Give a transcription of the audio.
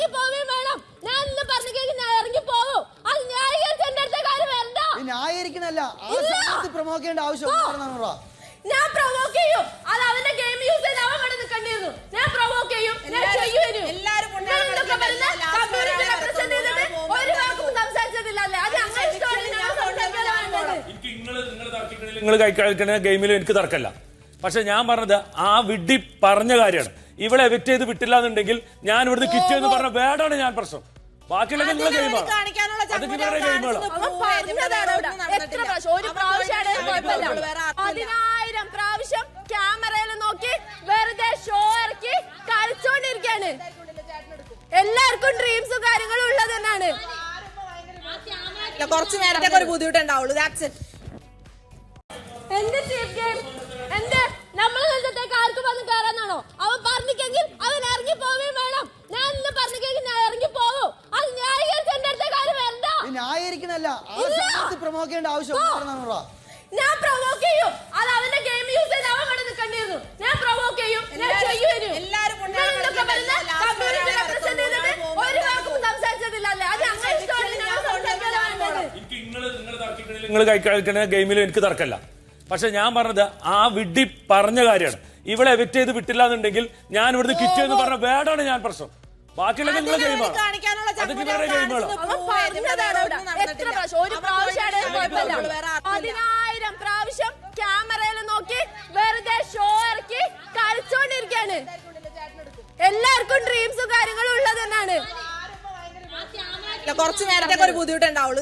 ഇറങ്ങി പോവുകയും വേണം. ഞാൻ ഇന്ന് പറഞ്ഞെങ്കിൽ ഞാൻ ഇറങ്ങി പോകും. അത് ന്യായീകരിച്ച് എന്റെ അടുത്ത കാര്യം വരണ്ട. ന്യായീകരിക്കണല്ല, പ്രൊമോട്ട് ചെയ്യേണ്ട ആവശ്യം ഞാൻ പ്രൊവോക്ക് ചെയ്യും. അത് അവന്റെ ഗെയിം യൂസ് ചെയ്ത് അവൻ ഇവിടെ നിൽക്കേണ്ടിയിരുന്നു. ഞാൻ പ്രൊവോക്ക് ചെയ്യും, ഞാൻ ചെയ്യുവരും. ഒരു വാക്കും സംസാരിച്ചതില്ലല്ലേ? അത് അങ്ങനെ ഇഷ്ടമല്ല. നിങ്ങൾ കളിക്കുന്ന ഗെയിമിലും എനിക്ക് തർക്കമല്ല. പക്ഷെ ഞാൻ പറഞ്ഞത് ആ വിഡ്ഢി പറഞ്ഞ കാര്യമാണ്. ഇവളെ എവിക്ട് ചെയ്ത് വിട്ടില്ല എന്നുണ്ടെങ്കിൽ ഞാൻ ഇവിടുന്ന് കിറ്റ് എന്ന് പറഞ്ഞ വേടാണ് ഞാൻ പ്രശ്നം. ബാക്കിയുള്ള നിങ്ങളെ ഗെയിമാണ്, അതൊക്കെ വേറെ ഗെയിമുകളാണ്. 10,000 പ്രാവശ്യം ക്യാമറയിൽ നോക്കി വെറുതെ ഷോ ഇറക്കി കളിച്ചോണ്ടിരിക്കാണ്. എല്ലാവർക്കും ഡ്രീംസും കാര്യങ്ങളും ഉള്ളത് തന്നെയാണ്. കുറച്ചു നേരത്തേക്ക് ഒരു ബുദ്ധിമുട്ടുണ്ടാവുള്ളൂ. എന്ത് ചീഫ് ഗെയിം? എന്ത് നമ്മൾ നിലത്തേക്ക് ആർക്കും വന്ന് കയറാനാണോ? അവൻ പറഞ്ഞെങ്കിൽ അവൻ ഇറങ്ങി പോവുകയും വേണം. ഞാൻ ഇന്ന് പറഞ്ഞെങ്കിൽ ഞാൻ ഇറങ്ങി പോകും. അത് ന്യായീകരിച്ച് എന്റെ അടുത്ത കാര്യം വരണ്ട. ന്യായീകരിക്കണല്ല, പ്രൊമോട്ട് ചെയ്യേണ്ട ആവശ്യം ഞാൻ പ്രൊവോക്ക് ചെയ്യും. അത് അവന്റെ ഗെയിം യൂസ് ചെയ്ത് അവൻ ഇവിടെ നിൽക്കേണ്ടിയിരുന്നു. ഞാൻ പ്രൊവോക്ക് ചെയ്യും, ഞാൻ ചെയ്യുവരും. ഒരു വാക്കും സംസാരിച്ചതില്ലല്ലേ? അത് അങ്ങനെ ഇഷ്ടമല്ല. നിങ്ങൾ കളിക്കുന്ന ഗെയിമിലും എനിക്ക് തർക്കമല്ല. പക്ഷെ ഞാൻ പറഞ്ഞത് ആ വിഡ്ഢി പറഞ്ഞ കാര്യമാണ്. ഇവളെ എവിക്ട് ചെയ്ത് വിട്ടില്ല എന്നുണ്ടെങ്കിൽ ഞാൻ ഇവിടുന്ന് കിറ്റ് എന്ന് പറഞ്ഞ വേടാണ് ഞാൻ പ്രശ്നം. ബാക്കിയുള്ള നിങ്ങളെ ഗെയിമാണ്, അതൊക്കെ വേറെ ഗെയിമുകളാണ്. 10,000 പ്രാവശ്യം ക്യാമറയിൽ നോക്കി വെറുതെ ഷോ ഇറക്കി കളിച്ചോണ്ടിരിക്കാണ്. എല്ലാവർക്കും ഡ്രീംസും കാര്യങ്ങളും ഉള്ളത് തന്നെയാണ്. കുറച്ചു നേരത്തേക്ക് ഒരു ബുദ്ധിമുട്ടുണ്ടാവുള്ളൂ.